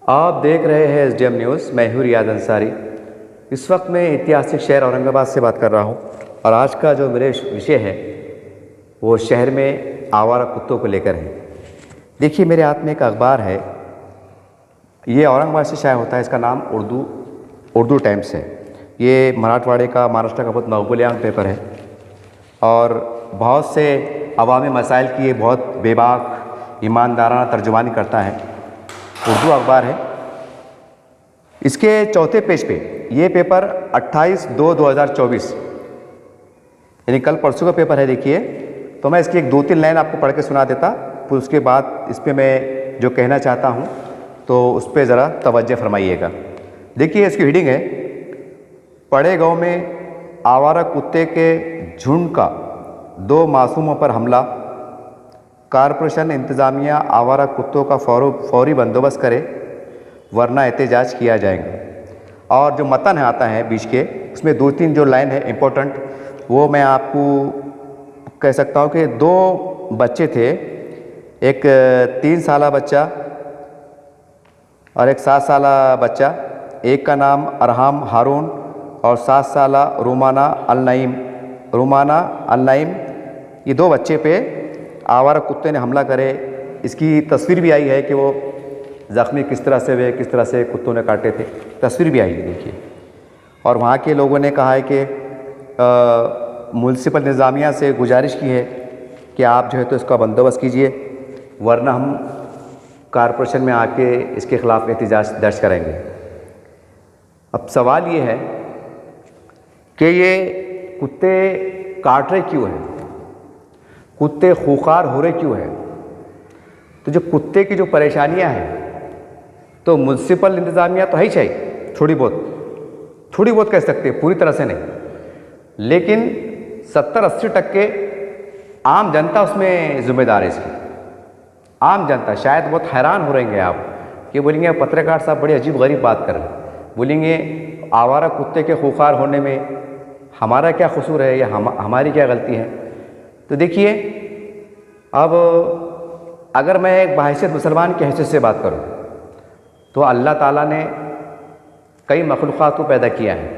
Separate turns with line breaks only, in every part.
आप देख रहे हैं SDM न्यूज़। मैं हूँ रियाज अंसारी। इस वक्त मैं ऐतिहासिक शहर औरंगाबाद से बात कर रहा हूँ और आज का जो मेरे विषय है वो शहर में आवारा कुत्तों को लेकर है। देखिए, मेरे हाथ में एक अखबार है, ये औरंगाबाद से शाया होता है। इसका नाम उर्दू टाइम्स है। ये मराठवाड़े का, महाराष्ट्र का बहुत मकबूल पेपर है और बहुत से अवामी मसाइल की ये बहुत बेबाक ईमानदाराना तर्जुमानी करता है। उर्दू अखबार है। इसके चौथे पेज पे ये पेपर 28/2/2024 यानी कल परसों का पेपर है। देखिए, तो मैं इसकी एक 2-3 लाइन आपको पढ़ के सुना देता, फिर उसके बाद इस पे मैं जो कहना चाहता हूँ तो उस पर ज़रा तवज्जो फरमाइएगा। देखिए, इसकी हीडिंग है, पड़े गांव में आवारा कुत्ते के झुंड का 2 मासूमों पर हमला, कारपोरेशन इंतज़ामिया आवारा कुत्तों का फौरी बंदोबस्त करे वरना एहतजाज किया जाएगा। और जो मतन है आता है बीच के, उसमें 2-3 जो लाइन है इम्पोर्टेंट, वो मैं आपको कह सकता हूँ कि 2 बच्चे थे, एक 3 साला बच्चा और एक 7 साला बच्चा। एक का नाम अरहाम हारून और 7 साला रुमाना अल-नईम। ये 2 बच्चे पे आवारा कुत्ते ने हमला करे। इसकी तस्वीर भी आई है कि वो ज़ख्मी किस तरह से हुए, किस तरह से कुत्तों ने काटे थे, तस्वीर भी आई है। देखिए, और वहाँ के लोगों ने कहा है कि म्युनिसिपल इंतज़ामिया से गुजारिश की है कि आप जो है तो इसका बंदोबस्त कीजिए वरना हम कारपोरेशन में आके इसके ख़िलाफ़ एहतजाज दर्ज करेंगे। अब सवाल ये है कि ये कुत्ते काट रहे क्यों हैं, कुत्ते खूंखार हो रहे क्यों हैं? तो जो कुत्ते की जो परेशानियां हैं, तो म्युनिसिपल इंतज़ामिया तो है ही चाहिए, थोड़ी बहुत कह सकते हैं, पूरी तरह से नहीं, लेकिन 70-80% आम जनता उसमें ज़िम्मेदार है। इसकी आम जनता शायद बहुत हैरान हो रहेंगे आप कि बोलेंगे पत्रकार साहब बड़ी अजीब गरीब बात कर रहे हैं, बोलेंगे आवारा कुत्ते के खूंखार होने में हमारा क्या कसूर है या हमारी क्या गलती है। तो देखिए, अब अगर मैं एक बहैसियत मुसलमान की हैसियत से बात करूं तो अल्लाह ताला ने कई मखलूक़ात को पैदा किया है,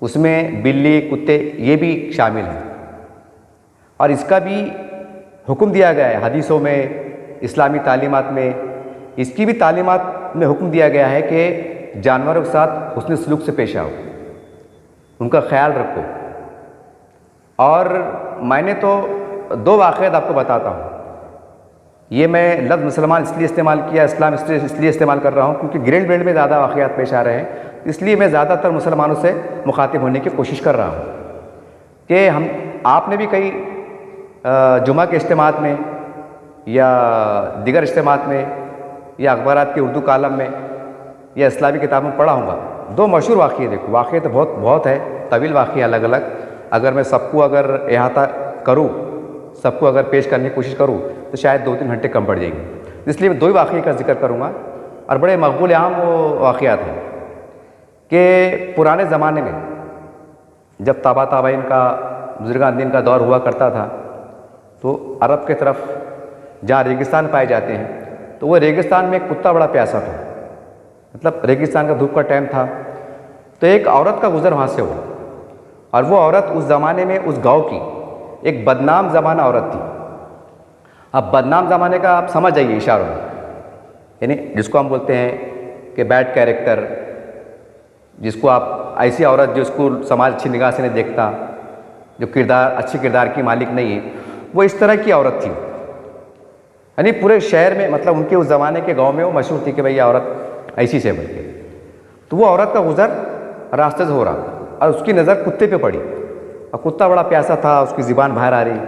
उसमें बिल्ली, कुत्ते ये भी शामिल हैं और इसका भी हुक्म दिया गया है हदीसों में, इस्लामी तालीमात में। इसकी भी तालीमात में हुक्म दिया गया है कि जानवरों के साथ हुस्न सलूक से पेश आओ, उनका ख्याल रखो। और मैंने तो 2 वाक़यात आपको बताता हूँ। ये मैं लफ्ज़ मुसलमान इसलिए इस्तेमाल किया, इस्लाम इसलिए इस्तेमाल कर रहा हूँ क्योंकि ग्रेड बेल्ट में ज़्यादा वाक़यात पेश आ रहे हैं, इसलिए मैं ज़्यादातर मुसलमानों से मुखातिब होने की कोशिश कर रहा हूँ कि आपने भी कई जुमा के इज्तिमात में या दिगर इज्तिमात में या अखबारात के उर्दू कालम में या इस्लामी किताबों में पढ़ा होगा 2 मशहूर वाक़ये। देखो, वाक़ये तो बहुत है, तवील वाक़ये अलग अलग। अगर मैं सबको अगर अहाता करूँ, सबको अगर पेश करने की कोशिश करूँ तो शायद 2-3 घंटे कम पड़ जाएंगे, इसलिए मैं 2 ही वाक़ये का जिक्र करूँगा और बड़े मकबूल आम वो वाक़यात हैं कि पुराने ज़माने में जब ताबाइन का, बुजुर्गान दिन का दौर हुआ करता था, तो अरब के तरफ जहाँ रेगिस्तान पाए जाते हैं, तो वो रेगिस्तान में एक कुत्ता बड़ा प्यासा था, मतलब रेगिस्तान का धूप का टाइम था। तो एक औरत का गुज़र वहाँ से हुआ और वो औरत उस ज़माने में उस गांव की एक बदनाम ज़माना औरत थी। अब बदनाम ज़माने का आप समझ जाइए इशारों में, यानी जिसको हम बोलते हैं कि बैड कैरेक्टर, जिसको आप ऐसी औरत जिसको समाज अच्छी निगाह से नहीं देखता, जो अच्छी किरदार की मालिक नहीं है, वो इस तरह की औरत थी। यानी पूरे शहर में, मतलब उनके उस ज़माने के गांव में वो मशहूर थी कि भाई औरत ऐसी से बल्कि। तो वो औरत का गुज़र रास्ते से हो रहा और उसकी नज़र कुत्ते पे पड़ी और कुत्ता बड़ा प्यासा था, उसकी ज़ुबान बाहर आ रही।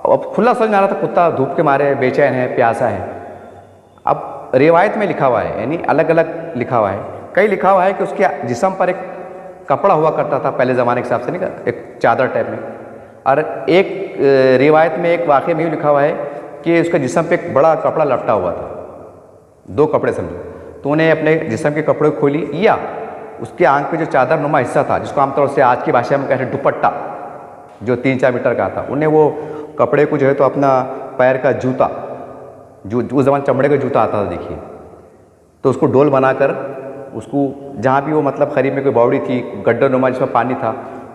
अब खुला समझ में आ रहा था कुत्ता धूप के मारे बेचैन है, प्यासा है। अब रिवायत में लिखा हुआ है, यानी अलग अलग लिखा हुआ है, कई लिखा हुआ है कि उसके जिस्म पर एक कपड़ा हुआ करता था पहले ज़माने के हिसाब से, नहीं, एक चादर टाइप में। और एक रिवायत में, एक वाक़े में लिखा हुआ है कि उसके जिस्म पे एक बड़ा कपड़ा लपटा हुआ था, 2 कपड़े समझो। तो उन्हें अपने जिस्म के कपड़े खोली या उसके आंख पे जो चादर नुमा हिस्सा था, जिसको आमतौर से आज की भाषा में कहते हैं दुपट्टा, जो 3-4 मीटर का था, उन्हें वो कपड़े को जो है तो अपना पैर का जूता, जो उस ज़माने चमड़े का जूता आता था, देखिए तो उसको डोल बनाकर उसको जहाँ भी वो मतलब करीब में कोई बावड़ी थी, गड्ढा नुमा जिसमें पानी था,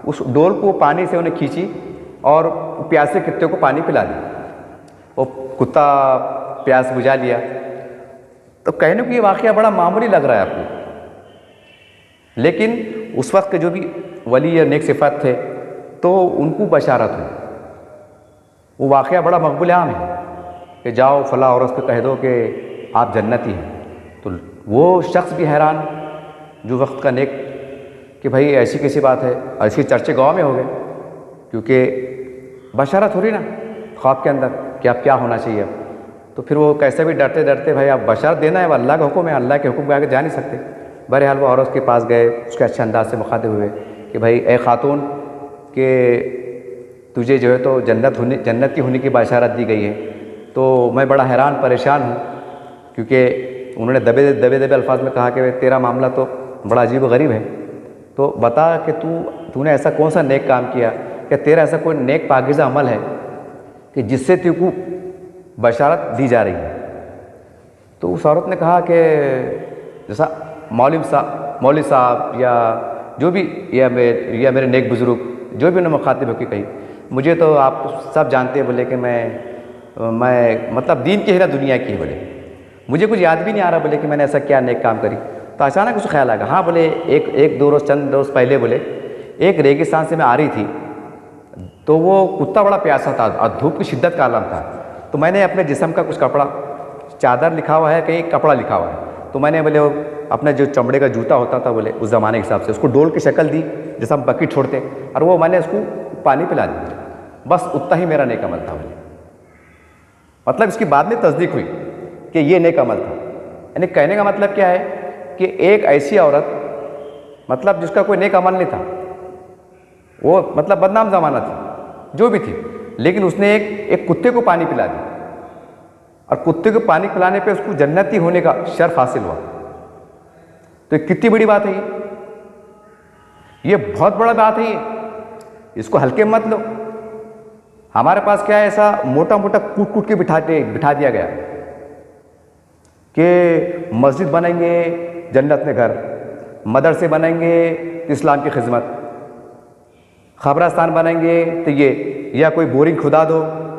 उस डोल को पानी से उन्हें खींची और प्यासे कुत्ते को पानी पिला दी। वो कुत्ता प्यास बुझा लिया। तो कहने को ये वाक़या बड़ा मामूली लग रहा है आपको, लेकिन उस वक्त के जो भी वली या नेक सिफत थे तो उनको बशारत हुई। वो वाक़या बड़ा मकबूल आम है कि जाओ फ़लाँ औरत को कह दो कि आप जन्नती हैं। तो वो शख्स भी हैरान जो वक्त का नेक कि भाई ऐसी कैसी बात है, और इसके चर्चे गाँव में हो गए, क्योंकि बशारत हो रही ना ख्वाब के अंदर कि अब क्या होना चाहिए। अब तो फिर वो कैसे भी डरते डरते भाई आप बशारत देना है, वो अल्लाह का हुक्म है, अल्लाह के हुक्म के आगे जा नहीं सकते। बहरहाल वो औरत के पास गए, उसके अच्छे अंदाज से मुखातिब हुए कि भाई ए खातून कि तुझे जो है तो जन्नती होने की बशारत दी गई है। तो मैं बड़ा हैरान परेशान हूँ, क्योंकि उन्होंने दबे दबे अल्फाज में कहा कि तेरा मामला तो बड़ा अजीब व गरीब है, तो बता कि तूने ऐसा कौन सा नेक काम किया, कि तेरा ऐसा कोई नेक पाकीज़ा अमल है कि जिससे तेरे बशारत दी जा रही है। तो उस औरत ने कहा कि जैसा मौलवी साहब या जो भी या मेरे नेक बुज़ुर्ग जो भी उन्होंने मुखातिब होकर कही, मुझे तो आप सब जानते हैं बोले कि मैं मतलब दीन की है ना दुनिया की है, बोले मुझे कुछ याद भी नहीं आ रहा बोले कि मैंने ऐसा क्या नेक काम करी। तो अचानक उसको ख्याल आ गया, हाँ बोले एक दो रोज़ चंद रोज़ पहले बोले एक रेगिस्तान से मैं आ रही थी, तो वो कुत्ता बड़ा प्यासा था और धूप की शिद्दत का आलम था। तो मैंने अपने जिस्म का कुछ कपड़ा, चादर लिखा हुआ है कहीं कपड़ा लिखा हुआ है, तो मैंने बोले अपने जो चमड़े का जूता होता था बोले उस ज़माने के हिसाब से उसको डोल की शक्ल दी जैसा हम बकेट छोड़ते, और वो मैंने उसको पानी पिला दी। बस उतना ही मेरा नेक अमल था बोले। मतलब इसकी बाद में तस्दीक हुई कि ये नेक अमल था। यानी कहने का मतलब क्या है कि एक ऐसी औरत मतलब जिसका कोई नेक अमल नहीं था, वो मतलब बदनाम ज़माना थी जो भी थी, लेकिन उसने एक कुत्ते को पानी पिला दी, और कुत्ते को पानी पिलाने पे उसको जन्नती होने का शर्फ हासिल हुआ। तो कितनी बड़ी बात है ये बहुत बड़ा बात है ये, इसको हल्के मत लो। हमारे पास क्या है, ऐसा मोटा मोटा कूट के बिठा दिया गया कि मस्जिद बनेंगे जन्नत में घर, मदरसे बनेंगे तो इस्लाम की खिदमत, खबरस्तान बनेंगे तो ये, या कोई बोरिंग खुदा दो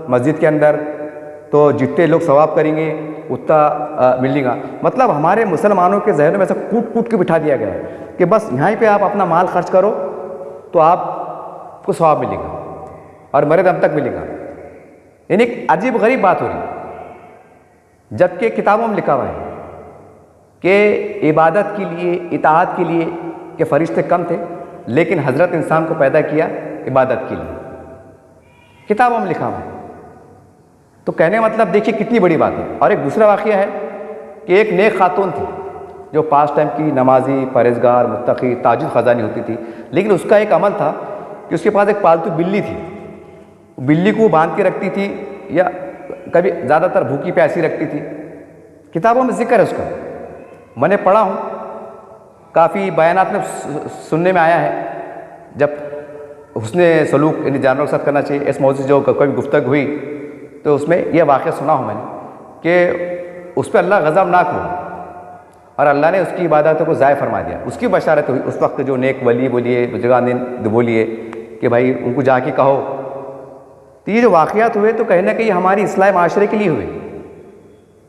मस्जिद के अंदर तो जितने लोग सवाब करेंगे उतना मिलेगा। मतलब हमारे मुसलमानों के जहनों में ऐसा कूट के बिठा दिया गया है कि बस यहाँ पे आप अपना माल खर्च करो तो आपको सवाब मिलेगा और मरे दम तक मिलेगा। यानी एक अजीब गरीब बात हो रही है, जबकि किताबों में लिखा हुआ है कि इबादत के लिए, इताअत के लिए के फरिश्ते कम थे, लेकिन हज़रत इंसान को पैदा किया इबादत के लिए, किताबों में लिखा हुआ है। तो कहने का मतलब देखिए कितनी बड़ी बात है। और एक दूसरा वाक़या है कि एक नेक खातून थी जो पास टाइम की नमाजी, परहेज़गार, मुत्तकी, ताजुद ख़ज़ानी होती थी, लेकिन उसका एक अमल था कि उसके पास एक पालतू बिल्ली थी। बिल्ली को बांध के रखती थी या कभी ज़्यादातर भूखी प्यासी रखती थी। किताबों में जिक्र है उसका, मैंने पढ़ा हूँ, काफ़ी बयानात में सुनने में आया है। जब हुस्ने सलूक यानी जानवरों के साथ करना चाहिए इस मौजूद जो कभी गुफ्तगू हुई तो उसमें यह वाक़या सुना हूँ मैंने कि उस पर अल्लाह गज़बनाक हुआ और अल्लाह ने उसकी इबादतों को ज़ाय फरमा दिया। उसकी बशारत हुई उस वक्त जो नेक वली बोलिए, बुजुर्गान बोलिए कि भाई उनको जाके कहो। तो ये जो वाक़यात हुए तो कहीं ना कहीं हमारी इस्लाह माशरे के लिए हुए,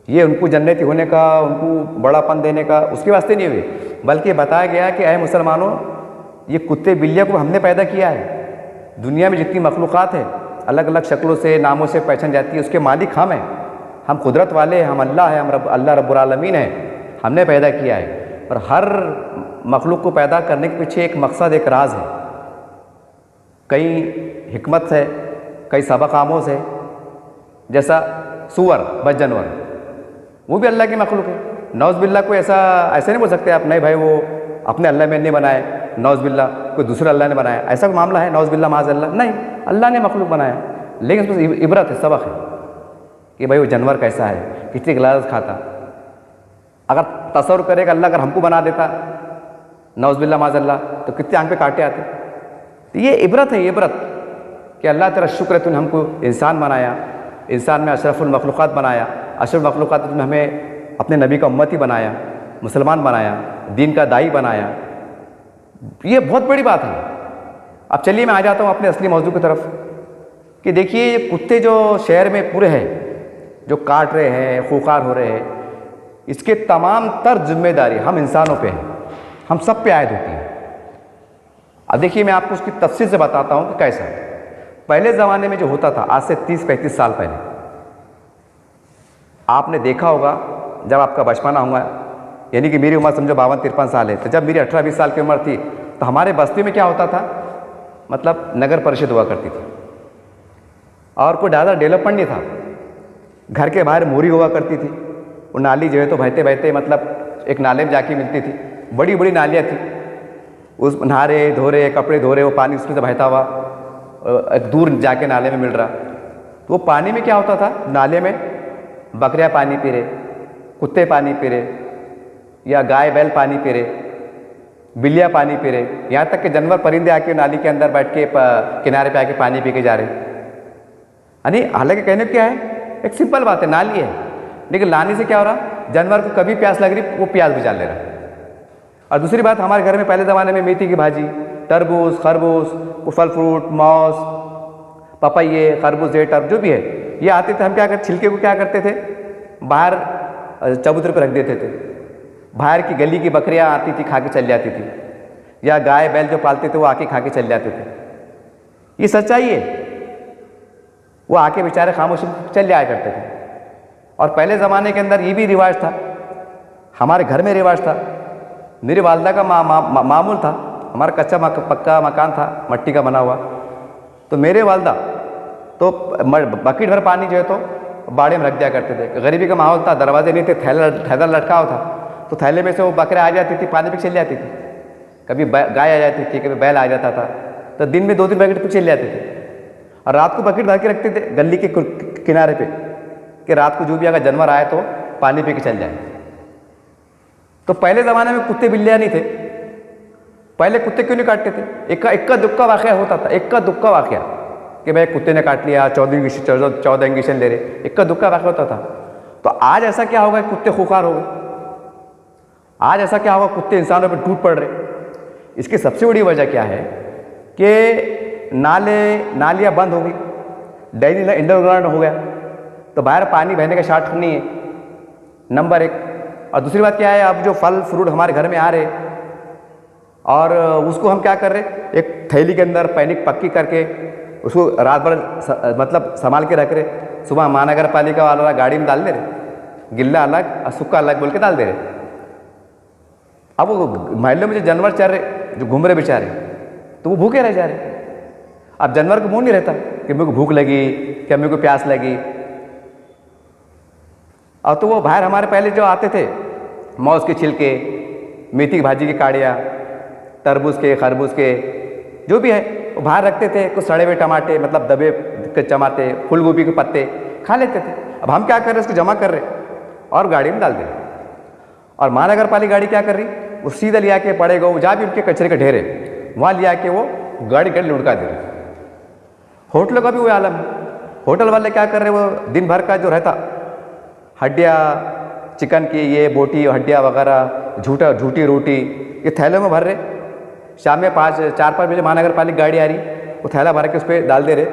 ये उनको जन्नती होने का, उनको बड़ापन देने का उसके वास्ते नहीं हुए, बल्कि बताया गया कि अय मुसलमानों, ये कुत्ते बिल्लियों को हमने पैदा किया है। दुनिया में जितनी मखलूक़ात है अलग अलग शक्लों से, नामों से पहचान जाती है, उसके मालिक हम हैं, हम कुदरत वाले हैं, हम अल्लाह हैं, हम अल्लाह रब्बुल आलमीन हैं, हमने पैदा किया है। और हर मखलूक को पैदा करने के पीछे एक मकसद, एक राज है, कई हिकमत है, कई सबक आमोज़ है। जैसा सूअर, बद जानवर, वो भी अल्लाह की मखलूक है। नौज़ बिल्ला को ऐसे नहीं बोल सकते आप, नहीं भाई वो अपने अल्लाह में नहीं बनाए, नौज़ बिल्ला कोई दूसरा अल्लाह ने बनाया, ऐसा मामला है नौज़ बिल्ला माज़ अल्लाह, नहीं, अल्लाह ने मखलूक बनाया। लेकिन उसमें इबरत है, सबक है कि भाई वो जानवर कैसा है, कितनी गिलास खाता। अगर तसव्वुर करेगा अल्लाह अगर हमको बना देता नौज़ बिल्ला माज़ अल्लाह तो कितने आंख पे कांटे आते। तो ये इबरत है, इबरत कि अल्लाह तेरा शुक्र है तूने हमको इंसान बनाया, इंसान में अशरफुल मखलूक़ात बनाया, अशरफ मखलूक़ात में हमें अपने नबी का उम्मती बनाया। मुसलमान बनाया, दीन का दाई बनाया, ये बहुत बड़ी बात है। अब चलिए मैं आ जाता हूँ अपने असली मौजू की तरफ कि देखिए ये कुत्ते जो शहर में पूरे हैं, जो काट रहे हैं, खूंखार हो रहे हैं, इसके तमाम तर जिम्मेदारी हम इंसानों पे है, हम सब पे आयद होती है। अब देखिए मैं आपको उसकी तफसील से बताता हूँ कि कैसा। पहले ज़माने में जो होता था, आज से 30-35 साल पहले, आपने देखा होगा जब आपका बचपना हुआ, यानी कि मेरी उम्र समझो 52-53 साल है, तो जब मेरी 18-20 साल की उम्र थी तो हमारे बस्ती में क्या होता था, मतलब नगर परिषद हुआ करती थी और कोई ज़्यादा डेवलपमेंट नहीं था। घर के बाहर मोरी हुआ करती थी, वो नाली जो है तो बहते बहते मतलब एक नाले में जाके मिलती थी, बड़ी बड़ी नालियाँ थी, उस नहा रहे धो रहे, कपड़े धो रहे, वो पानी उसमें से बहता हुआ एक दूर जाके नाले में मिल रहा। तो वो पानी में क्या होता था, नाले में बकरियाँ पानी पी रहे, कुत्ते पानी पी रहे, या गाय बैल पानी पी रहे, बिल्लियाँ पानी पी रहे, यहाँ तक कि जानवर परिंदे आके नाली के अंदर बैठ के किनारे पे आके पानी पी के जा रहे। यानी हालांकि कहने क्या है, एक सिंपल बात है, नाली है, लेकिन लाने से क्या हो रहा, जानवर को कभी प्यास लग रही वो प्यास बुझा ले रहा। और दूसरी बात, हमारे घर में पहले ज़माने में मेथी की भाजी, तरबूज, खरबूज, फल फ्रूट, मौस, पपैये, खरबूज, टर्ब जो भी है ये आते थे। हम क्या करते, छिलके को क्या करते थे, बाहर चबूतरे पर रख देते थे। बाहर की गली की बकरियां आती थी, खा के चल जाती थी, या गाय बैल जो पालते थे वो आके खा के चल जाते थे। ये सच्चाई है, वो आके बेचारे खामोशी चल जाया करते थे। और पहले ज़माने के अंदर ये भी रिवाज था, हमारे घर में रिवाज था। मेरी वालदा का मामूल था, हमारा कच्चा पक्का मकान था, मट्टी का बना हुआ। तो मेरे वालदा तो बकेट भर पानी जो है तो बाड़े में रख दिया करते थे। गरीबी का माहौल था, दरवाजे नहीं थे, थैला लटका हुआ था, तो थैले में से वो बकरे आ जाती थी, पानी पे चल जाती थी। कभी गाय आ जाती थी, कभी बैल आ जाता था, तो दिन में 2-3 बकेट पे चल जाते थे। और रात को बकेट भर के रखते थे गली के किनारे पे कि रात को जो भी अगर जानवर आए तो पानी पी के चल जाए। तो पहले ज़माने में कुत्ते बिल्लियाँ नहीं थे। पहले कुत्ते क्यों नहीं काटते थे, इक्का दुक्का वाक़या होता था, इक्का दुक्का वाक़या कि भाई कुत्ते ने काट लिया, 14 इंजेक्शन ले रहे, इक्का दुक्का वाक़या होता था। तो आज ऐसा क्या होगा, कुत्ते खूंखार हो गए। आज ऐसा क्या होगा, कुत्ते इंसानों पर टूट पड़ रहे। इसकी सबसे बड़ी वजह क्या है कि नालियाँ बंद हो गई, ड्रेनेज अंडरग्राउंड हो गया, तो बाहर पानी बहने का शार्ट नहीं है, नंबर 1। और दूसरी बात क्या है, अब जो फल फ्रूट हमारे घर में आ रहे और उसको हम क्या कर रहे, एक थैली के अंदर पैनिक पक्की करके उसको रात भर मतलब संभाल के रख रहे। सुबह महानगर पालिका वाला गाड़ी में डाल दे रहे, गिल्ला अलग और सूखा अलग बोल के डाल दे रहे। अब वो महल्लों में जो जानवर चल रहे, जो घूम रहे बेचारे, तो वो भूखे रह जा रहे। अब जानवर को मुँह नहीं रहता कि मेरे को भूख लगी, क्या मेरे को प्यास लगी। और तो वो बाहर हमारे पहले जो आते थे, मौस के छिलके, मेथी की भाजी की काड़ियाँ, तरबूज के, खरबूज के जो भी है वो बाहर रखते थे। कुछ सड़े हुए टमाटे, मतलब दबे टमाटे, फूल गोभी के पत्ते खा लेते थे। अब हम क्या कर रहे, इसको जमा कर रहे और गाड़ी में डाल दे रहे। और महानगर पालिका गाड़ी क्या कर रही, वो सीधा लिया के पड़ेगा, वो जहाँ भी उनके कचरे के ढेर है वहाँ लिया के वो गाड़ी लुढ़का दे रहे। होटलों का भी वो आलम है। होटल वाले क्या कर रहे, वो दिन भर का जो रहता हड्डियाँ, चिकन की ये बोटी हड्डियाँ वगैरह, झूठी रोटी, ये थैलों में भर रहे। शाम में 4-5 बजे महानगर पालिका गाड़ी आ रही, वो थैला भर के उस पर डाल दे रहे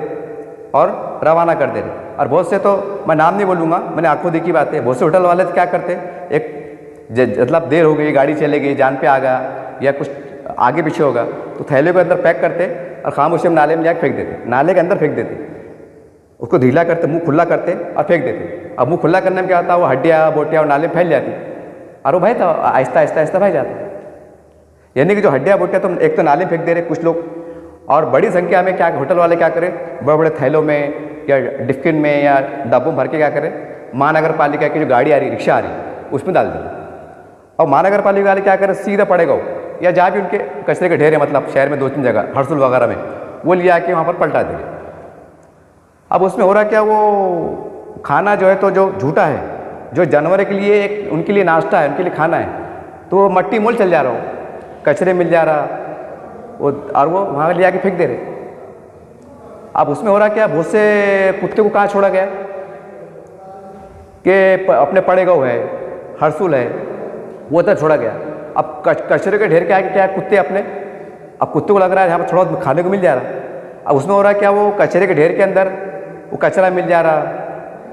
और रवाना कर दे रहे। और बहुत से तो मैं नाम नहीं बोलूँगा, मैंने आंखों देखी बात है, बहुत से होटल वाले तो क्या करते, एक मतलब देर हो गई, गाड़ी चले गई, जान पे आ गया या कुछ आगे पीछे होगा, तो थैले को अंदर पैक करते और खामोशी में नाले में जाकर फेंक देते, नाले के अंदर फेंक देते, उसको ढीला करते, मुंह खुला करते और फेंक देते। अब मुंह खुला करने में क्या होता है, वो हड्डियाँ बोटियाँ और नाले में फैल जाती और वो भाई था आहिस्ता आहिस्ता भाई जाता। यानी कि जो हड्डियाँ बोटियाँ तो एक तो नाले में फेंक दे रहे कुछ लोग, और बड़ी संख्या में क्या होटल वाले क्या करें, बड़े बड़े थैलों में या डिफकिन में या डब्बों में भर के क्या करें, महानगर पालिका की जो गाड़ी आ रही, रिक्शा आ रही, उसमें डाल दें। और महानगर पालिका वाले क्या करें, सीधा पड़ेगा या जहाँ भी उनके कचरे के ढेर है, मतलब शहर में 2-3 जगह हरसुल वगैरह में, वो ले आके वहाँ पर पलटा देंगे। अब उसमें हो रहा क्या, वो खाना जो है तो जो झूठा है, जो जानवर के लिए एक उनके लिए नाश्ता है, उनके लिए खाना है, तो वो मट्टी मोल चल जा रहा हो, कचरे मिल जा रहा वो, और वो वहाँ ले आके फेंक दे रहे। अब उसमें हो रहा क्या, बहुत से कुत्ते को कहाँ छोड़ा गया कि अपने पड़े गए है, हरसुल है, वो तो छोड़ा गया। अब कचरे के ढेर क्या है, क्या है कुत्ते अपने, अब कुत्ते को लग रहा है यहाँ पर थोड़ा बहुत खाने को मिल जा रहा है। अब उसमें हो रहा है क्या, वो कचरे के ढेर के अंदर वो कचरा मिल जा रहा,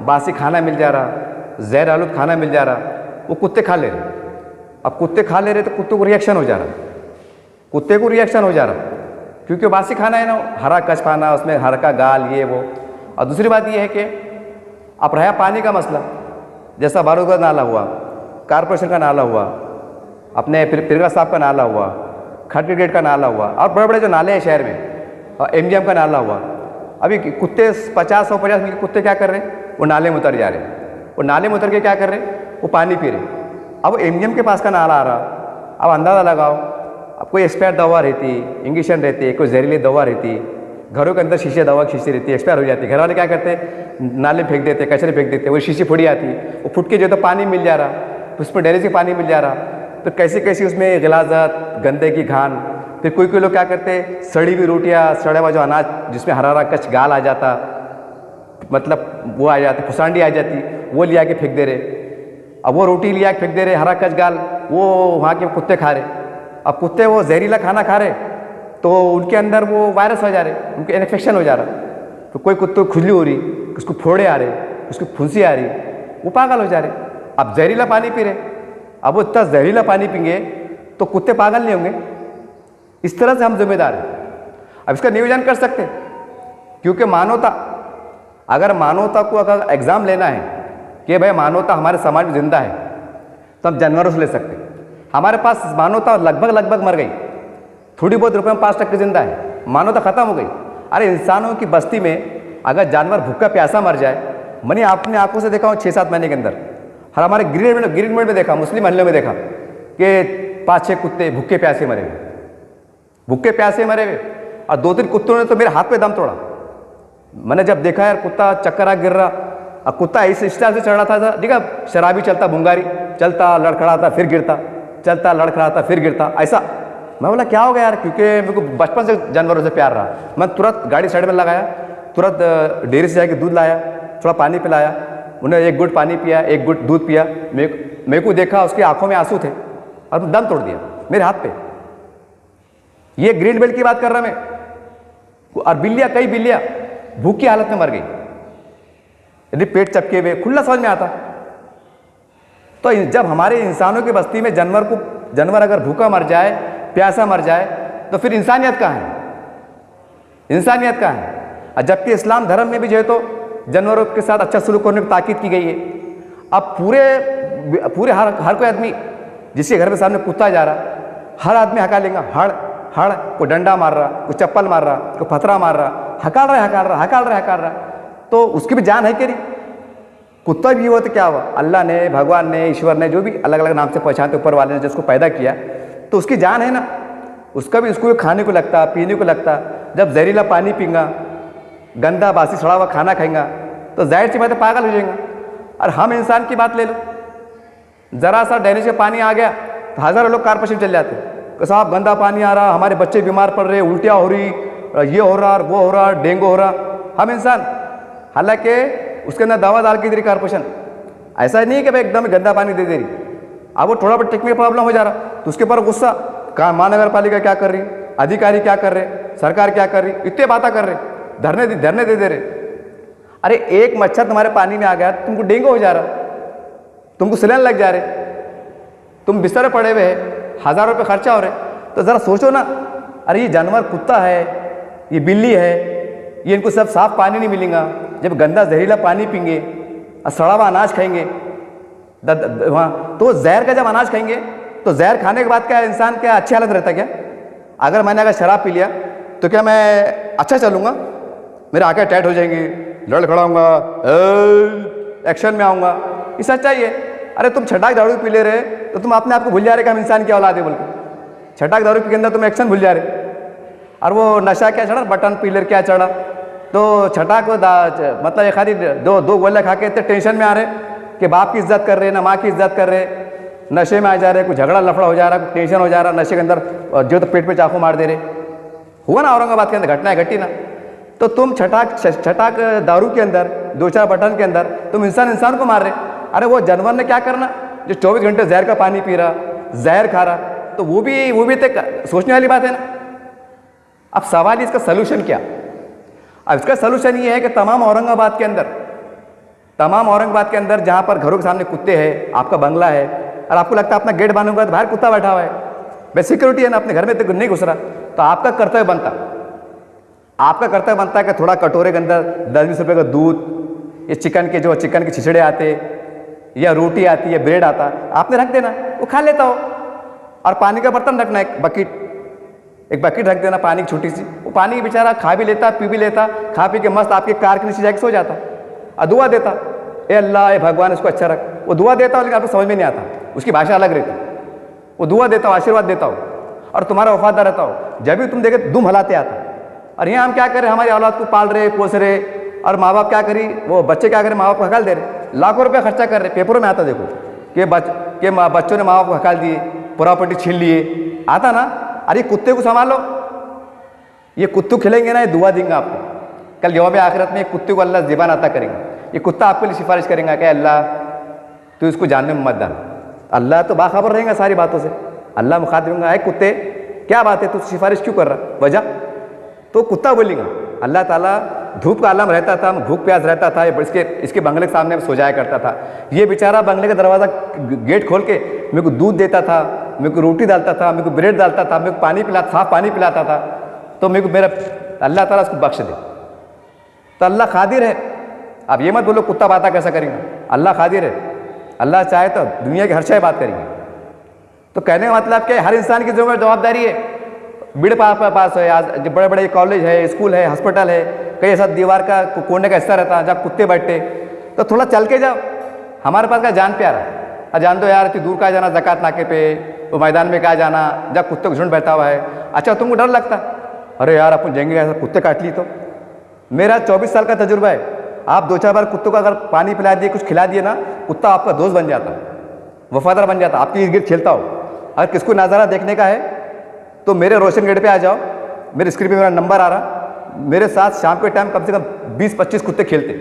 बासी खाना मिल जा रहा, जहर आलूद खाना मिल जा रहा, वो कुत्ते खा ले रहे। अब कुत्ते खा ले रहे तो कुत्ते को रिएक्शन हो जा रहा, कुत्ते को रिएक्शन हो जा रहा, क्योंकि बासी खाना है ना, हरा कच पाना, उसमें हर का गाल ये वो। और दूसरी बात ये है कि अब रहा पानी का मसला, जैसा बारूद का नाला हुआ, कारपोरेशन का नाला हुआ, अपने फिरगा साहब का नाला हुआ, खटके गेट का नाला हुआ, और बड़े बड़े जो नाले हैं शहर में, और MGM का नाला हुआ। अभी कुत्ते 50-150 मिल के कुत्ते क्या कर रहे हैं, वो नाले में उतर जा रहे हैं। वो नाले में उतर के क्या कर रहे हैं, वो पानी पी रहे। अब वो MGM के पास का नाला आ रहा, अब अंदाज़ा लगाओ, अब कोई एक्सपायर दवा रहती, इंजेक्शन रहती, कोई जहरीली दवा रहती, घरों के अंदर शीशे दवा की शीशी रहती है, एक्सपायर हो जाती है। घर वाले क्या करते हैं, नाले फेंक देते, कचरे फेंक देते, वो शीशी फुड़ी आती, वो फुट के जो तो पानी मिल जा रहा, उसमें ड्रेनेज से पानी मिल जा रहा, तो कैसी कैसी उसमें गिलाजत, गंदे की घान। फिर कोई लोग क्या करते, सड़ी हुई रोटियाँ, सड़ा हुआ जो अनाज जिसमें हरा हरा कच गाल आ जाता, मतलब वो आ जाती, फुसांडी आ जाती, वो लिया के फेंक दे रहे। अब वो रोटी लिया के फेंक दे रहे, हरा कच गाल, वो वहाँ के कुत्ते खा रहे। अब कुत्ते वो जहरीला खाना खा रहे तो उनके अंदर वो वायरस हो जा रहे, उनके इन्फेक्शन हो जा रहा। तो कोई कुत्ते को खुजली हो रही, उसको फोड़े आ रहे, उसको फुंसी आ रही, वो पागल हो जा रहे। अब जहरीला पानी पी रहे, अब वो इतना जहरीला पानी पीएंगे तो कुत्ते पागल नहीं होंगे। इस तरह से हम जिम्मेदार हैं। अब इसका नियोजन कर सकते, क्योंकि मानवता, अगर मानवता को अगर एग्जाम लेना है कि भाई मानवता हमारे समाज में जिंदा है, तो हम जानवरों से ले सकते। हमारे पास मानवता लगभग मर गई, थोड़ी बहुत रुपये में 5% जिंदा है, मानवता खत्म हो गई। अरे इंसानों की बस्ती में अगर जानवर भूखा प्यासा मर जाए, मैंने अपने आंखों से देखा हूँ 6-7 महीने के अंदर, हर हमारे ग्रीनमेंट में देखा, मुस्लिम महल्लों में देखा कि 5-6 कुत्ते भूखे प्यासे मरे हुए, भूखे प्यासे मरे हुए। और 2-3 कुत्तों ने तो मेरे हाथ पे दम तोड़ा। मैंने जब देखा यार कुत्ता चक्करा गिर रहा, और कुत्ता इस स्टाइल से चढ़ रहा था, ठीक है, शराबी चलता, भुंगारी चलता, लड़खड़ाता, फिर गिरता, चलता, लड़खड़ाता, फिर गिरता, ऐसा। मैं बोला क्या हो गया यार, क्योंकि मेरे को बचपन से जानवरों से प्यार रहा। मैं तुरंत गाड़ी साइड में लगाया, तुरंत डेयरी से जाके दूध लाया, थोड़ा पानी पिलाया, उन्हें 1 घुट पानी पिया, 1 घुट दूध पिया। मेरे को देखा उसकी आंखों में आंसू थे और दम तोड़ दिया मेरे हाथ पे। ये ग्रीन बेल्ट की बात कर रहा मैं। और बिल्लियाँ, कई बिल्लियाँ भूख की हालत में मर गई, यदि पेट चपके हुए, खुला समझ में आता। तो जब हमारे इंसानों की बस्ती में जानवर अगर भूखा मर जाए, प्यासा मर जाए, तो फिर इंसानियत कहाँ है, इंसानियत कहाँ है। और जबकि इस्लाम धर्म में भी जो है तो जानवरों के साथ अच्छा सलूक करने की ताकीद की गई है। अब पूरे हर कोई आदमी जिसके घर में सामने कुत्ता जा रहा, हर आदमी हका लेगा, हड़ हड़, कोई डंडा मार रहा, कोई चप्पल मार रहा, कोई पथरा मार रहा, हकाल रहा, तो उसकी भी जान है कि नहीं। कुत्ता भी हुआ तो क्या हुआ, अल्लाह ने, भगवान ने, ईश्वर ने, जो भी अलग अलग नाम से पहचानते ऊपर वाले ने जिसको पैदा किया, तो उसकी जान है ना, उसका भी उसको खाने को लगता, पीने को लगता। जब जहरीला पानी पीएगा, गंदा बासी सड़ा हुआ खाना खाएगा, तो जाहिर सी बात है पागल हो जाएगा। और हम इंसान की बात ले लो, ज़रा सा ड्रेनेज का पानी आ गया तो हज़ारों लोग कारपोरेशन चल जाते हैं कि साहब गंदा पानी आ रहा, हमारे बच्चे बीमार पड़ रहे, उल्टियाँ हो रही, ये हो रहा, वो हो रहा, डेंगू हो रहा। हम इंसान, हालांकि उसके अंदर दवा डाल के दे रही कारपोरेशन, ऐसा नहीं है कि भाई एकदम गंदा पानी दे रही। अब वो थोड़ा बहुत टेक्निकल प्रॉब्लम हो जा रहा तो उसके ऊपर गुस्सा, कहाँ महानगर पालिका क्या कर रही, अधिकारी क्या कर रहे, सरकार क्या कर रही, इतने बातें कर रहे, धरने दे रहे। अरे एक मच्छर तुम्हारे पानी में आ गया, तुमको डेंगू हो जा रहा, तुमको सिलेंडर लग जा रहे, तुम बिस्तर पड़े हुए हैं, हज़ारों रुपये खर्चा हो रहे। तो ज़रा सोचो ना, अरे ये जानवर कुत्ता है, ये बिल्ली है, ये इनको सब साफ पानी नहीं मिलेगा, जब गंदा जहरीला पानी पीएंगे और सड़ा हुआ अनाज खाएंगे वहाँ, तो जहर का जब अनाज खाएंगे तो जहर खाने के बाद क्या इंसान क्या अच्छी हालत रहता क्या? अगर मैंने अगर शराब पी लिया तो क्या मैं अच्छा चलूँगा? मेरे आंखें टाइट हो जाएंगी, लड़खड़ाऊँगा, एक्शन में आऊँगा। ये सच्चाई है। अरे तुम छटाक दारू पी ले रहे तो तुम अपने आप को भूल जा रहे कि हम इंसान की औलाद है बोल के। छटाक दारू के अंदर तुम एक्शन भूल जा रहे। और वो नशा क्या चढ़ा, बटन पीलर क्या चढ़ा, तो छटाक मतलब एक खाली दो गोले खा के इतने टेंशन में आ रहे कि बाप की इज्जत कर रहे, ना माँ की इज्जत कर रहे, नशे में आ जा रहे, कुछ झगड़ा लफड़ा हो जा रहा, कुछ टेंशन हो जा रहा, नशे के अंदर जो तो पेट पे चाकू मार दे रहे। हुआ ना औरंगाबाद के अंदर घटना घटी ना। तो तुम छटाक दारू के अंदर, 2-4 बटन के अंदर तुम इंसान को मार रहे। अरे वो जानवर ने क्या करना, जो 24 घंटे जहर का पानी पी रहा, जहर खा रहा, तो वो भी तो सोचने वाली बात है ना। अब सवाल इसका सलूशन क्या? अब इसका सलूशन ये है कि तमाम औरंगाबाद के अंदर जहाँ पर घरों के सामने कुत्ते हैं, आपका बंगला है और आपको लगता है अपना गेट बांधूंगा तो बाहर कुत्ता बैठा हुआ है, बस सिक्योरिटी है ना, अपने घर में तो नहीं घुस रहा, तो आपका कर्तव्य बनता है कि थोड़ा कटोरे के अंदर 10-20 रुपये का दूध, ये चिकन के छिछड़े आते या रोटी आती है, ब्रेड आता, आपने रख देना, वो खा लेता हो। और पानी का बर्तन रखना, एक बकेट रख देना पानी की छोटी सी, वो पानी बेचारा खा भी लेता, पी भी लेता, खा पी के मस्त आपके कार के नीचे जाके सो जाता और दुआ देता, ए अल्लाह, ए भगवान इसको अच्छा रख। वो दुआ देता हो लेकिन आपको समझ में नहीं आता, उसकी भाषा अलग रहती। वो दुआ देता हो, आशीर्वाद देता हो और तुम्हारा वफादार रहता हो। जब भी तुम देखे दुम हलाते आता। और यहाँ हम क्या करें, हमारी औलाद को पाल रहे, पोस रहे, और माँ बाप क्या करी, वो बच्चे क्या करें, माँ बाप को हकाल दे रहे, लाखों रुपया खर्चा कर रहे। पेपरों में आता देखो कि बच्चों ने माँ बाप को हकाल दिए, प्रॉपर्टी छीन लिए, आता ना। अरे कुत्ते को संभालो, ये कुत्तू खिलेंगे ना, ये दुआ देंगे आपको। कल जवाब आखिरत में कुत्ते को अल्लाह ज़बान अता करेंगे, ये कुत्ता आपके लिए सिफारिश करेंगे कि अल्लाह तू इसको जानने में मत डाल। अल्लाह तो बाखबर रहेगा सारी बातों से, अल्लाह मुखातिब होगा, है कुत्ते क्या बात है, तू सिफारिश क्यों कर रहा, वजह? तो कुत्ता बोलेगा। अल्लाह ताला धूप का आलम रहता था, भूख प्यास रहता था, इसके बंगले के सामने सो जाया करता था। ये बेचारा बंगले का दरवाज़ा गेट खोल के मेरे को दूध देता था, मेरे को रोटी डालता था, मेरे को ब्रेड डालता था, मेरे को पानी पिलाता, साफ पानी पिलाता था। तो मेरे को मेरा अल्लाह ताला उसको बख्श दे। तो अल्लाह खादिर है। अब ये मत बोलो कुत्ता बाता कैसा करेंगे, अल्लाह खादिर है। अल्लाह चाहे तो दुनिया की हर शय बात करेंगे। तो कहने का मतलब क्या, हर इंसान की जवाबदारी है। बिड़ पास है, आज बड़े बड़े कॉलेज है, स्कूल है, हॉस्पिटल है, कई ऐसा दीवार का कोने का हिस्सा रहता है जहाँ कुत्ते बैठते, तो थोड़ा चल के जाओ। हमारे पास का जान प्यारा है, जान दो यार, इतनी दूर का जाना ज़कात नाके पे, वो मैदान में क्या जाना जहाँ कुत्ते का झुंड बैठा हुआ है। अच्छा तुमको डर लगता, अरे यार अपन जाएंगे ऐसा कुत्ते काट ली तो। मेरा 24 साल का तजुर्बा है, आप 2-4 बार कुत्तों का अगर पानी पिला दिए, कुछ खिला दिए ना, कुत्ता आपका दोस्त बन जाता, वफादार बन जाता, आपके इर्द गिर्द खेलता हो। अगर किसको नज़ारा देखने का है तो मेरे रोशन गेट पे आ जाओ, मेरे स्क्रीन पे मेरा नंबर आ रहा, मेरे साथ शाम के टाइम कम से कम 20-25 कुत्ते खेलते,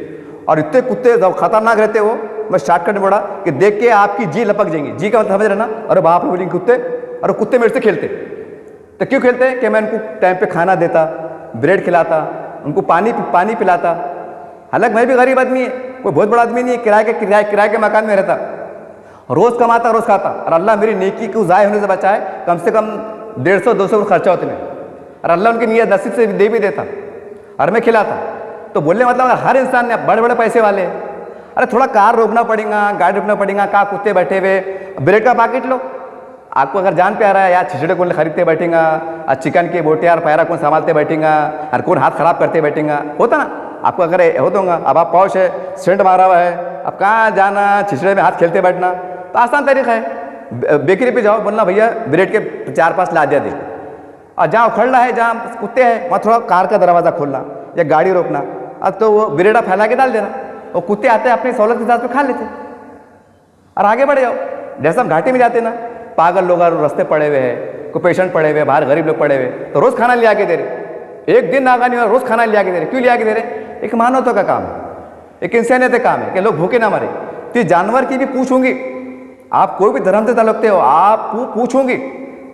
और इतने कुत्ते खतरनाक रहते हो। मैं शॉर्टकट में बोला कि देख के आपकी जी लपक जाएंगी। जी का मतलब समझ रहे ना, अरे बाप रे बोलेंगे कुत्ते, और कुत्ते मेरे से खेलते। तो क्यों खेलते हैं कि मैं उनको टाइम पे खाना देता, ब्रेड खिलाता, उनको पानी पिलाता। हालांकि मैं भी गरीब आदमी है, कोई बहुत बड़ा आदमी नहीं है, किराए के मकान में रहता, रोज़ कमाता रोज़ खाता, और अल्लाह मेरी नेकी को ज़ाय होने से बचाए। कम से कम 150-200 खर्चा होते में, और अल्लाह उनकी नीयत नसीब से दे भी देता, और मैं खिलाता। तो बोलने मतलब हर इंसान ने, बड़े बड़े पैसे वाले, अरे थोड़ा कार रोकना पड़ेगा, गाड़ी रोकना पड़ेगा, कहाँ कुत्ते बैठे हुए, ब्रेड का पैकेट लो। आपको अगर जान पे आ रहा है यार, छिछड़े कौन खरीदते बैठेगा, और चिकन के बोटे यार पैरा कौन संभालते बैठेगा, और कौन हाथ खराब करते बैठेगा, होता ना आपको। अगर हो दूंगा, अब आप पौश है, सेंट मारा हुआ है, अब कहाँ जाना, छिछड़े में हाथ खेलते बैठना, तो आसान तरीका है, बेकरी पे जाओ, बोलना भैया ब्रेड के 4-5 ला दिया दे, और जहाँ उखड़ना है, जहाँ कुत्ते हैं, वहाँ थोड़ा कार का दरवाज़ा खोलना या गाड़ी रोकना, अब तो वो ब्रेडा फैला के डाल देना, वो कुत्ते आते हैं अपनी सहूलत के हिसाब से खा लेते, और आगे बढ़ जाओ। जैसे हम घाटी में जाते ना, पागल लोग रास्ते पड़े हुए हैं, कोई पेशेंट पड़े हुए, बाहर गरीब लोग पड़े हुए, तो रोज़ खाना ले आके दे रहे, एक दिन नागा नहीं हुआ, रोज़ खाना ले आके दे रहे। क्यों ले आके दे रहे? एक मानवता का काम है, एक इंसानियत का काम है कि लोग भूखे ना मरे। तो जानवर की भी पूछूंगी, आप कोई भी धर्म से ताल्लुकते हो, आप पूछूंगी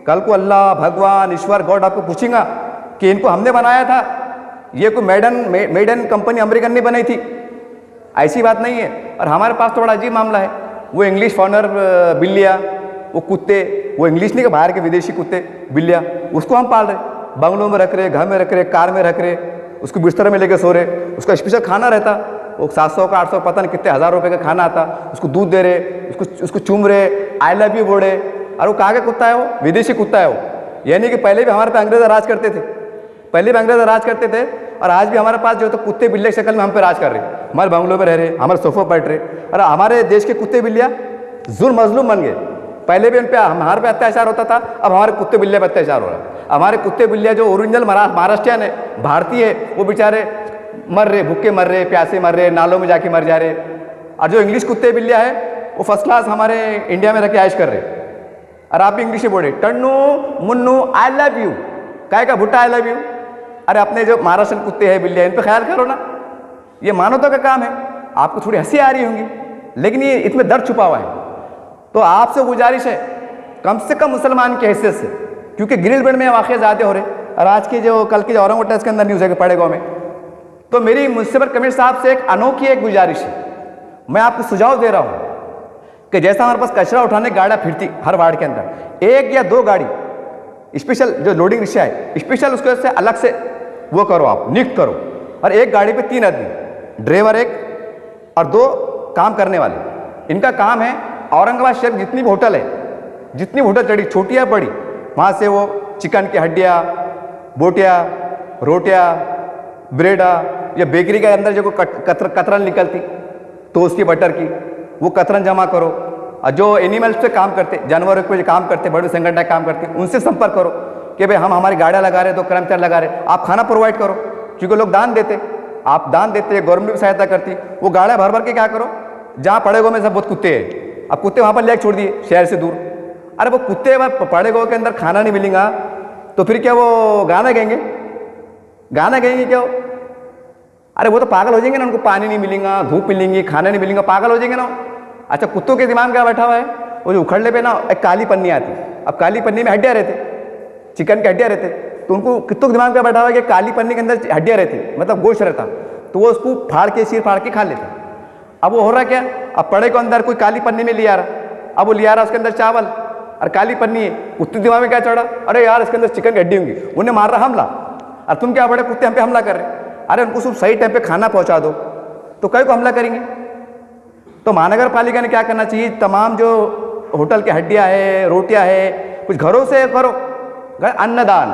कल को अल्लाह, भगवान, ईश्वर, गॉड आपको पूछेगा कि इनको हमने बनाया था, ये कोई मेडन कंपनी अमेरिकन ने बनाई थी, ऐसी बात नहीं है। और हमारे पास थोड़ा अजीब मामला है, वो इंग्लिश फॉनर बिल्लियाँ, वो कुत्ते, वो इंग्लिश नहीं, बाहर के विदेशी कुत्ते बिल्लियाँ, उसको हम पाल रहे, बंगलों में रख रहे, घर में रख रहे, कार में रख रहे, उसको बिस्तर में लेके सो रहे, उसका स्पेशल खाना रहता, वो 700 का 800 पता नहीं कितने हज़ार रुपए का खाना आता, उसको दूध दे रहे, उसको चूम रहे, आई लव यू बोल रहे। और वो कहाँ का कुत्ता है? वो विदेशी कुत्ता है वो। यानी कि पहले भी हमारे पे अंग्रेज राज करते थे, और आज भी हमारे पास जो तो कुत्ते बिल्ले की शक्ल में हम पे राज कर रहे, हमारे बंगलों में रह रहे, हमारे सोफों पर बैठ रहे। और हमारे देश के कुत्ते बिल्लियाँ जुल्म मजलूम बन गए। पहले भी हमारे पे अत्याचार होता था, अब हमारे कुत्ते बिल्लियाँ पे अत्याचार हो रहा है। हमारे कुत्ते बिल्लियाँ जो ओरिजिनल महाराष्ट्रियन है, भारतीय है, वो बेचारे मर रहे, भूखे मर रहे, प्यासे मर रहे, नालों में जाके मर जा रहे। और जो इंग्लिश कुत्ते बिल्लियाँ है, वो फर्स्ट क्लास हमारे इंडिया में रह के ऐश कर रहे। और आप भी इंग्लिश में बोले, टन्नू मुन्नू आई लव यू, काय का भुट्टा आई लव यू। अरे अपने जो महाराष्ट्र कुत्ते हैं, बिल्लियाँ, इन पर ख्याल करो ना, ये मानवता का काम है। आपको थोड़ी हंसी आ रही होंगी, लेकिन ये इसमें दर्द छुपा हुआ है। तो आपसे गुजारिश है कम से कम मुसलमान की हैसियत से, क्योंकि ग्रिल बेल्ट में वाक़े ज़्यादा हो रहे, और आज की जो कल की जो औरंग टेस्ट के अंदर न्यूज़ है कि पड़े गाँव में, तो मेरी म्युनिसिपल कमिश्नर साहब से एक अनोखी एक गुजारिश है, मैं आपको सुझाव दे रहा हूँ कि जैसा हमारे पास कचरा उठाने की गाड़ियाँ फिरती हर वार्ड के अंदर, 1 या 2 गाड़ी स्पेशल जो लोडिंग रिक्शा है स्पेशल उसके से अलग से वो करो, आप नियुक्त करो, और एक गाड़ी पे 3 आदमी, ड्राइवर 1 और 2 काम करने वाले। इनका काम है औरंगाबाद शहर जितनी भी होटल है, जितनी भी होटल चढ़ी छोटी या बड़ी, वहाँ से वो चिकन की हड्डियाँ, बोटियाँ, रोटियाँ, ब्रेडा या बेकरी के अंदर जो कतरन निकलती तो उसकी बटर की वो कतरन जमा करो, और जो एनिमल्स पे काम करते, जानवरों पे जो काम करते, बड़े संगठन काम करते, उनसे संपर्क करो कि भाई हम हमारी गाड़ियाँ लगा रहे, 2 कर्मचारी लगा रहे, आप खाना प्रोवाइड करो, क्योंकि लोग दान देते, आप दान देते, गवर्नमेंट भी सहायता करती, वो गाड़ियाँ भर भर के क्या करो, जहाँ पड़े गाँव में सब बहुत कुत्ते हैं, अब कुत्ते वहाँ पर ले छोड़ दिए शहर से दूर, अरे वो कुत्ते पड़े गाँव के अंदर खाना नहीं मिलेगा तो फिर क्या वो गाना गाएंगे, गाना गाएंगे क्या वो? अरे वो तो पागल हो जाएंगे ना, उनको पानी नहीं मिलेगा, धूप मिलेंगी, खाना नहीं मिलेगा, पागल हो जाएंगे ना। अच्छा, कुत्तों के दिमाग में क्या बैठा हुआ है, वो जो उखड़ने पे ना एक काली पन्नी आती, अब काली पन्नी में हड्डियाँ रहते, चिकन की हड्डियाँ रहते, तो उनको कुत्तों के दिमाग में बैठा हुआ है कि काली पन्नी के अंदर हड्डियाँ रहती, मतलब गोश्त रहता, तो वो उसको फाड़ के सिर फाड़ के खा लेता। अब वो हो रहा क्या, अब पड़े को अंदर कोई काली पन्नी में ले आ रहा, अब वो ले आ रहा उसके अंदर चावल और काली पन्नी है, कुत्ते दिमाग में क्या चढ़ा, अरे यार इसके अंदर चिकन की हड्डी होंगी, उन्हें मार रहा हमला, और तुम क्या बड़े कुत्ते हम पे हमला कर रहे हैं, अरे उनको सिर्फ सही टाइम पे खाना पहुंचा दो तो कई को हमला करेंगे। तो महानगर पालिका ने क्या करना चाहिए, तमाम जो होटल की हड्डियाँ है, रोटियाँ है, कुछ घरों से करो, अन्नदान,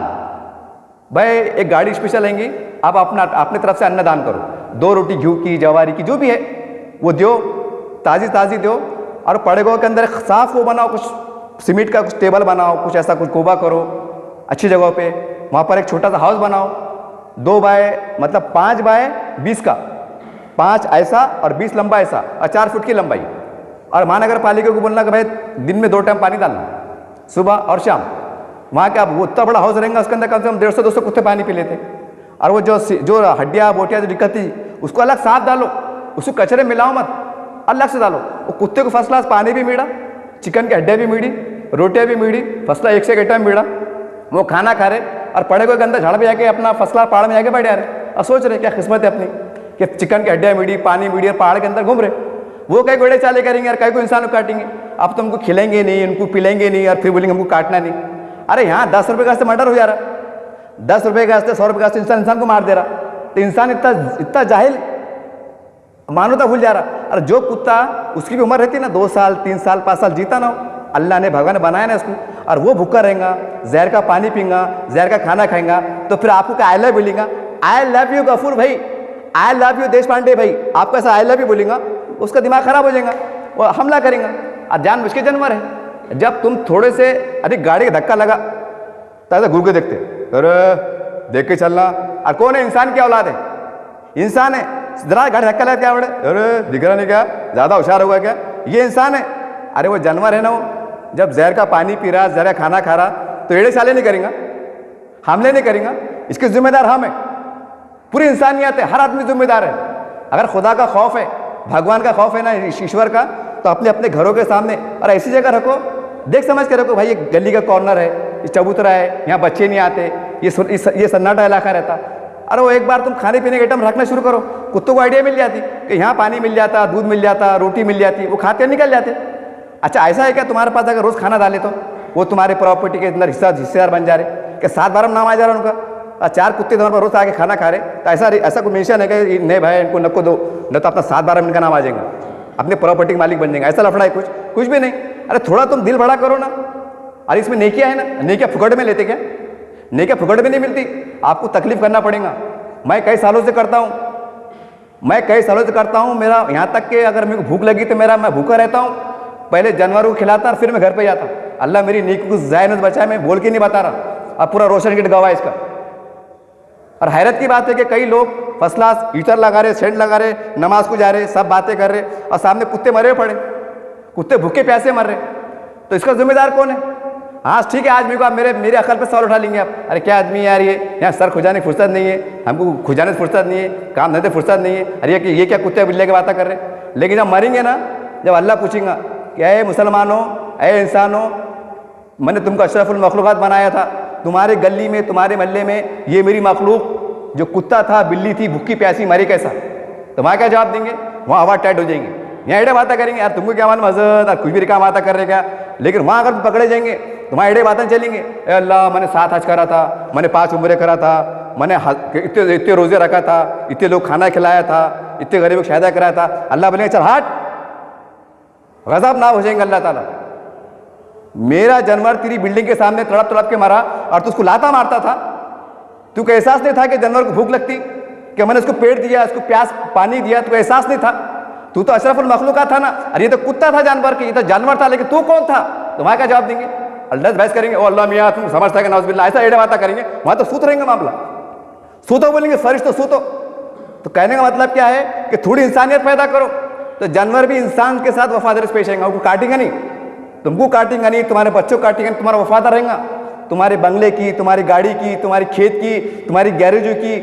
भाई एक गाड़ी स्पेशल लेंगी, आप अपने तरफ से अन्नदान करो, 2 रोटी घी की, जवारी की, जो भी है वो दो, ताज़ी दो, और पड़े गाँव के अंदर साफ वो बनाओ, कुछ सीमेंट का कुछ टेबल बनाओ, कुछ ऐसा कुछ कोबा करो अच्छी जगह पे, वहाँ पर एक छोटा सा हाउस बनाओ, 2 बाय मतलब 5 बाय 20 का, 5 ऐसा और 20 लंबा ऐसा, और 4 फुट की लंबाई, और महानगर पालिका को बोलना कि भाई दिन में 2 टाइम पानी डालना, सुबह और शाम। वहाँ क्या वो इतना बड़ा हाउस रहेगा, उसके अंदर कम से कम 150-200 कुत्ते पानी पी लेते, और वो जो हड्डियाँ बोटियाँ जो निकलती उसको अलग साफ डालो, उसको कचरे मिलाओ मत, अलग से डालो, वो कुत्ते को फर्स्ट क्लास पानी भी मिला, चिकन की हड्डियाँ भी मिली, रोटियाँ भी मिली, फर्स्ट क्लास 1 से 1 टाइम मिला, वो खाना खा रहे, और पड़े को अंदर झाड़ पे जाके अपना फर्स्ट क्लास पहाड़ में जाके बैठ जा रहे, और सोच रहे क्या किस्मत है अपनी कि चिकन की हड्डियाँ मिली, पानी मिली, और पहाड़ के अंदर घूम रहे। वो कई गोड़े चाले करेंगे और कई को इंसान को काटेंगे, अब तो उनको खिलेंगे नहीं, उनको पिलेंगे नहीं, और फिर बोलेंगे हमको काटना नहीं। अरे यहाँ 10 रुपये का मर्डर हो जा रहा, 10 रुपये का 100 रुपये का इंसान को मार दे रहा, तो इंसान इतना जाहिल, मानवता भूल जा रहा। और जो कुत्ता उसकी भी उम्र रहती है ना, 2 साल 3 साल 5 साल जीता ना हो, अल्लाह ने भगवान ने बनाया ना उसको, और वो भूखा रहेगा, जहर का पानी पीएगा, जहर का खाना खाएगा, तो फिर आपको क्या आई लव बोलेगा, आई लव यू गफूर भाई, आई लव यू देश पांडे भाई, आपको ऐसा आई लव यू बोलेगा, उसका दिमाग खराब हो जाएगा, वो हमला करेगा। और जान मुझके जानवर है, जब तुम थोड़े से अधिक गाड़ी का धक्का लगा तो घूर के देखते, अरे देख के चलना, और कौन है, इंसान की औलाद है, इंसान है, जरा गाड़ी धक्का लगा क्या बड़े, अरे दिख रहा नहीं क्या, ज़्यादा होशियार होगा क्या, ये इंसान है, अरे वो जानवर है ना, वो जब जहर का पानी पी रहा, जहर का खाना खा रहा, तो एड़े साले नहीं करेंगे, हमले नहीं करेंगे, इसके जिम्मेदार हम है, पूरी इंसानियत है, हर आदमी जिम्मेदार है। अगर खुदा का खौफ है, भगवान का खौफ है ना, ईश्वर का, तो अपने अपने घरों के सामने और ऐसी जगह रखो, देख समझ के रखो, भाई ये गली का कॉर्नर है, ये चबूतरा है, यहाँ बच्चे नहीं आते, ये सन्नाटा इलाका रहता। अरे वो एक बार तुम खाने पीने के आइटम रखना शुरू करो, कुत्तों को आइडिया मिल जाती कि यहाँ पानी मिल जाता, दूध मिल जाता, रोटी मिल जाती, वो खाते निकल जाते। अच्छा ऐसा है क्या तुम्हारे पास अगर रोज़ खाना डाले तो वो तुम्हारे प्रॉपर्टी के अंदर हिस्सेदार बन जा रहे, क्या 7 बार नाम आ जा रहा है उनका, 4 कुत्ते तुम्हारे पास रोज़ आके खाना खा रहे, तो ऐसा कोई मेंशन है कि नहीं भाई इनको नको दो, न तो अपना 7 बार इनका नाम आ जाएगा, अपने प्रॉपर्टी के मालिक बन जाएंगे, ऐसा लफड़ा है कुछ भी नहीं। अरे थोड़ा तुम दिल बड़ा करो ना, अरे इसमें नेकिया है ना, नेकिया फुकड़ में लेते क्या, नेकिया फुकड़ में नहीं मिलती, आपको तकलीफ करना पड़ेगा। मैं कई सालों से करता हूँ, मेरा यहाँ तक कि अगर मेरे को भूख लगी तो मैं भूखा रहता हूँ, पहले जानवरों को खिलाता और फिर मैं घर पे जाता। अल्लाह मेरी नेकी को ज़ाया न बचाए, मैं बोल के नहीं बता रहा, अब पूरा रोशन गिट गवा इसका। और हैरत की बात है कि कई लोग फर्स्ट क्लास हीटर लगा रहे, सेंट लगा रहे, नमाज को जा रहे, सब बातें कर रहे, और सामने कुत्ते मरे पड़े, कुत्ते भूखे प्यासे मर रहे, तो इसका जिम्मेदार कौन है? हाँ ठीक है, आज मेरे को आप मेरे अकल पे सवाल उठा लेंगे आप, अरे क्या आदमी है यार ये, यहाँ सर खुजाने की फुर्सत नहीं है, हमको खुजाने की फुर्सत नहीं है, काम धंधे फुर्सत नहीं है, अरे ये क्या कुत्ते बिल्ले की बातें कर रहे हैं। लेकिन जब मरेंगे ना, जब अल्लाह पूछेगा कि अय मुसलमानों, अय इंसानों, मैंने तुमको अशरफुल मखलूक़ात बनाया था। तुम्हारे गली में, तुम्हारे मोहल्ले में ये मेरी मखलूक जो कुत्ता था, बिल्ली थी, भूखी प्यासी मरी कैसा? तो वहाँ क्या जवाब देंगे? वहाँ हवा टाइट हो जाएंगे, यहाँ एड़े बातें करेंगे, यार तुमको क्या मालूम हज़रत, कुछ भी काम आता कर रहे क्या। लेकिन वहाँ अगर पकड़े जाएंगे तो वहाँ एड़े बातें चलेंगे, अल्लाह मैंने 7 हज करा था, मैंने 5 उम्रे करा था, मैंने इतने रोज़े रखा था, इतने लोग खाना खिलाया था, इतने गरीबों को शायदा कराया था। अल्लाह बोलेंगे चल हट, गज़ब ना हो जाएंगे अल्लाह ताला। मेरा जानवर तेरी बिल्डिंग के सामने तड़प तड़प के मारा और तू उसको लाता मारता था, तू को एहसास नहीं था कि जानवर को भूख लगती, कि मैंने उसको पेट दिया, उसको प्यास पानी दिया, तो एहसास नहीं था? तू तो अशरफुल मखलूक़ात था ना, अरे ये तो कुत्ता था जानवर के, ये तो जानवर था, लेकिन तू कौन था? तो वहाँ क्या जवाब देंगे? अल्लाह बहस करेंगे, ओ अल्लाह मियाँ तुम समझता है कि नाउज़ुबिल्लाह, ऐसा एड़े बातें करेंगे। वहाँ तो सूत रहेंगे मामला, सूतो बोलेंगे फरिश्तो सूतो। तो कहने का मतलब क्या है कि थोड़ी इंसानियत पैदा करो, तो जानवर भी इंसान के साथ वफादारी से पेश आएंगे। उनको काटेंगे नहीं, तुमको काटेंगे नहीं, तुम्हारे बच्चों को काटेंगे, तुम्हारा वफादार रहेगा। तुम्हारे बंगले की, तुम्हारी गाड़ी की, तुम्हारी खेत की, तुम्हारी गैरेजों की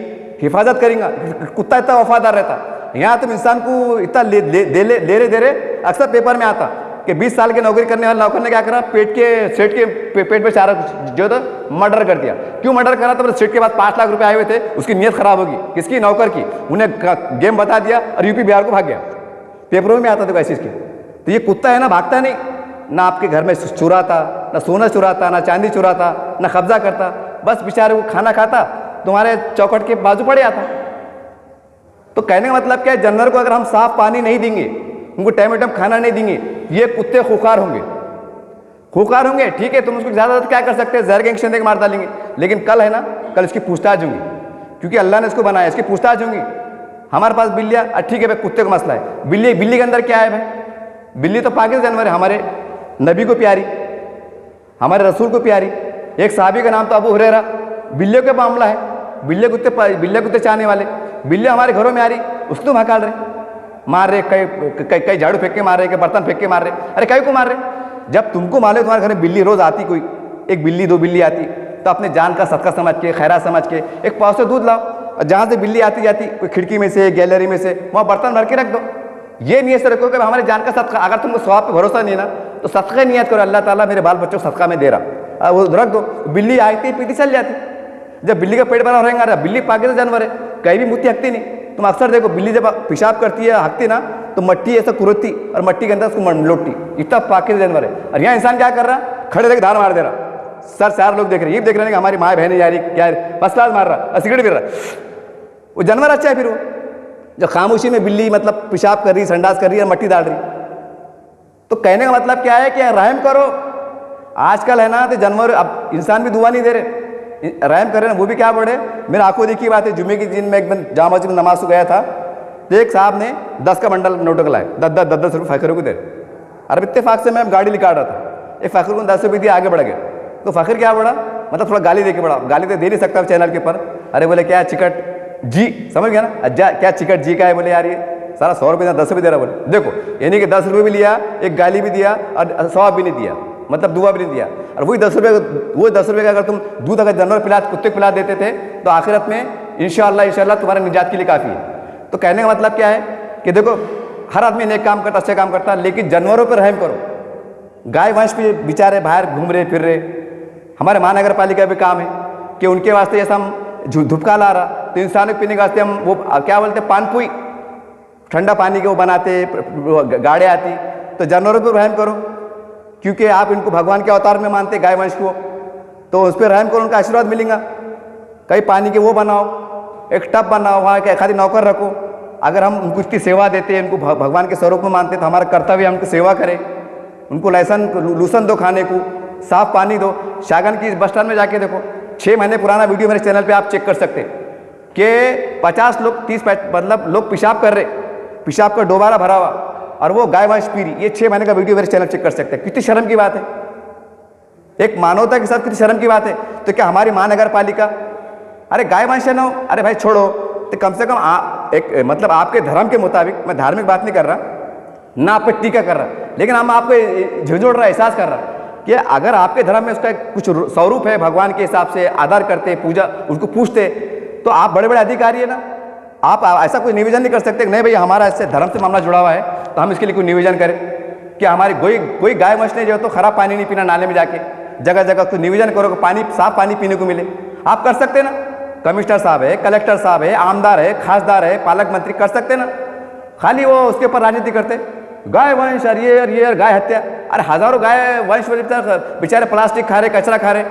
हिफाजत करेंगे। कुत्ता इतना वफादार रहता। यहाँ तुम इंसान को इतना ले दे रहे। अक्सर पेपर में आता कि 20 साल की नौकरी करने वाले नौकर ने क्या करा, सेठ के पेट पे चारा जो था मर्डर कर दिया। क्यों मर्डर करा? तो सेठ के पास 5 लाख रुपए आए हुए थे, उसकी नीयत खराब होगी। किसकी? नौकर की। उन्हें गेम बता दिया और यूपी बिहार को भाग गया। पेपरों में आता था वैसे इसके। तो ये कुत्ता है ना, भागता नहीं, ना आपके घर में चुराता, ना सोना चुराता, ना चांदी चुराता, ना कब्जा करता, बस बेचारे वो खाना खाता, तुम्हारे चौखट के बाजू पड़े आता। तो कहने का मतलब क्या है, जानवर को अगर हम साफ पानी नहीं देंगे, उनको टाइम टाइम खाना नहीं देंगे, ये कुत्ते खुखार होंगे। खुखार होंगे, ठीक है, तुम उसको ज़्यादा क्या कर सकते हैं, जहर के इंजेक्शन देकर मार डालेंगे। लेकिन कल है ना, कल इसकी पूछताछ होंगी, क्योंकि अल्लाह ने इसको बनाया, इसकी पूछताछ होंगी। हमारे पास बिल्लियाँ, ठीक है भाई, कुत्ते का मसला है। बिल्ली के अंदर क्या है भाई? बिल्ली तो पाक जानवर है, हमारे नबी को प्यारी, हमारे रसूल को प्यारी। एक साहबी का नाम तो अबू हुरैरा। बिल्लियों का मामला है, बिल्ली कुत्ते चाहने वाले। बिल्ली हमारे घरों में आ रही, उसको तो हकाल रहे, मार रहे, कई झाड़ू फेंक के मार रहे, कई बर्तन फेंक के मार रहे। अरे कई को मार रहे? जब तुमको मालूम तुम्हारे घर में बिल्ली रोज आती, कोई एक बिल्ली 2 बिल्ली आती, तो अपने जान का सदका समझ के, खैरा समझ के एक पाव से दूध लाओ, और जहाँ से बिल्ली आती जाती, कोई खिड़की में से, गैलरी में से, वहाँ बर्तन भर के रख दो। ये नियत से रखो कि हमारे जान का सदका। अगर तुमको सवाब पे भरोसा नहीं है ना, तो सदका नियत करो, अल्लाह ताला मेरे बाल बच्चों को सदका में दे रहा, वो रख दो। बिल्ली आती पीती चल जाती। जब बिल्ली का पेट भरा रहेगा, बिल्ली पाकिज़ा जानवर है, कहीं भी मुत्ती हकती नहीं। तुम अक्सर देखो, बिल्ली जब पेशाब करती है, हकती ना, तो मट्टी ऐसा कुरती और मट्टी के अंदर उसको लोटती। इतना पाकिज़ा जानवर है। और यहाँ इंसान क्या कर रहा, खड़े देख धार मार दे रहा। सर 4 लोग देख रहे हैं, ये देख रहे हैं कि हमारी माँ बहनें जा रही, क्या फर्स्ट क्लास मार रहा और सिगरेट पी रहा। वो जानवर अच्छा है फिर वो, जो खामोशी में बिल्ली मतलब पेशाब कर रही, संडास कर रही है, मट्टी डाल रही। तो कहने का मतलब क्या है कि रहम करो। आजकल है ना, तो जानवर, अब इंसान भी दुआ नहीं दे रहे, रहम कर रहे ना, वो भी क्या बोले। मेरे आंखों देखी बात है, जुम्मे के दिन में एक दिन जामा मस्जिद में नमाज को गया था, तो एक साहब ने 10 का बंडल नोटों का लाए, 10 रुपये फ़कीरों को दे। और इत्तेफाक से मैं गाड़ी निकाल रहा था, एक फ़कीर को 10 रुपये दिए, आगे बढ़ गए। तो फ़कीर क्या बढ़ा, मतलब थोड़ा गाली दे के बढ़ा। गाली तो दे नहीं सकता चैनल के ऊपर। अरे बोले क्या चिकट जी, समझ गया ना, अज्जा क्या चिकट जी का है? बोले यार ये सारा 100 रुपये 10 रुपये दे रहा। बोले देखो, यानी कि 10 रुपये भी लिया, एक गाली भी दिया और सवाब भी नहीं दिया, मतलब दुआ भी नहीं दिया। और वही 10 रुपये का अगर तुम दूध अगर जानवर पिला, कुत्ते पिला देते थे, तो आखिरत में इंशाअल्लाह तुम्हारे निजात के लिए काफ़ी है। तो कहने का मतलब क्या है कि देखो, हर आदमी नेक काम करता, अच्छा काम करता, लेकिन जानवरों पर रहम करो। गाय भैंस पे बेचारे बाहर घूम रहे फिर रहे, हमारे महानगर पालिका भी काम है कि उनके वास्ते ऐसा हम धुपका ला रहा, तो इंसानों के पीने के वास्ते हम वो क्या बोलते हैं, पानपुई, ठंडा पानी के वो बनाते, गाड़े आती। तो जानवरों पर रहम करो, क्योंकि आप इनको भगवान के अवतार में मानते, गाय भैंस को, तो उस पर रहम करो, उनका आशीर्वाद मिलेगा। कई पानी के वो बनाओ, एक टब बनाओ, वहाँ के खाली नौकर रखो। अगर हम उनको उसकी सेवा देते हैं, उनको भगवान के स्वरूप में मानते, तो हमारा कर्तव्य है उनको सेवा करें, उनको लूसन दो, खाने को साफ पानी दो। शागन की बस स्टैंड में जाके देखो, 6 महीने पुराना वीडियो मेरे चैनल पे आप चेक कर सकते हैं कि 50 लोग 30 मतलब लोग पेशाब कर रहे, पेशाब का डोबारा भरा हुआ, और वो गाय भैंस पी रही। ये 6 महीने का वीडियो मेरे चैनल चेक कर सकते हैं। कितनी शर्म की बात है, एक मानवता के साथ कितनी शर्म की बात है। तो क्या हमारी महानगर पालिका, अरे गाय भैंस है ना, अरे भाई छोड़ो, तो कम से कम एक मतलब आपके धर्म के मुताबिक, मैं धार्मिक बात नहीं कर रहा ना, आप पे टीका कर रहा, लेकिन हम आपको झुंझोड़ रहा, एहसास कर रहा कि अगर आपके धर्म में उसका कुछ स्वरूप है, भगवान के हिसाब से आदर करते, पूजा उसको पूछते, तो आप बड़े बड़े अधिकारी है ना, आप ऐसा कोई निवेदन नहीं कर सकते कि नहीं भाई हमारा इससे धर्म से मामला जुड़ा हुआ है, तो हम इसके लिए कोई निवेदन करें। कि हमारी कोई गाय मछ ने जो है तो खराब पानी नहीं पीना नाले में जाके, जगह जगह तो निवेदन करो कि पानी साफ पानी पीने को मिले। आप कर सकते ना, कमिश्नर साहब है, कलेक्टर साहब है, आमदार है, खासदार है, पालक मंत्री कर सकते ना। खाली वो उसके ऊपर राजनीति करते, गाय वंश और ये गाय हत्या। अरे हजारों गाय वंश बेचारे प्लास्टिक खा रहे, कचरा खा रहे।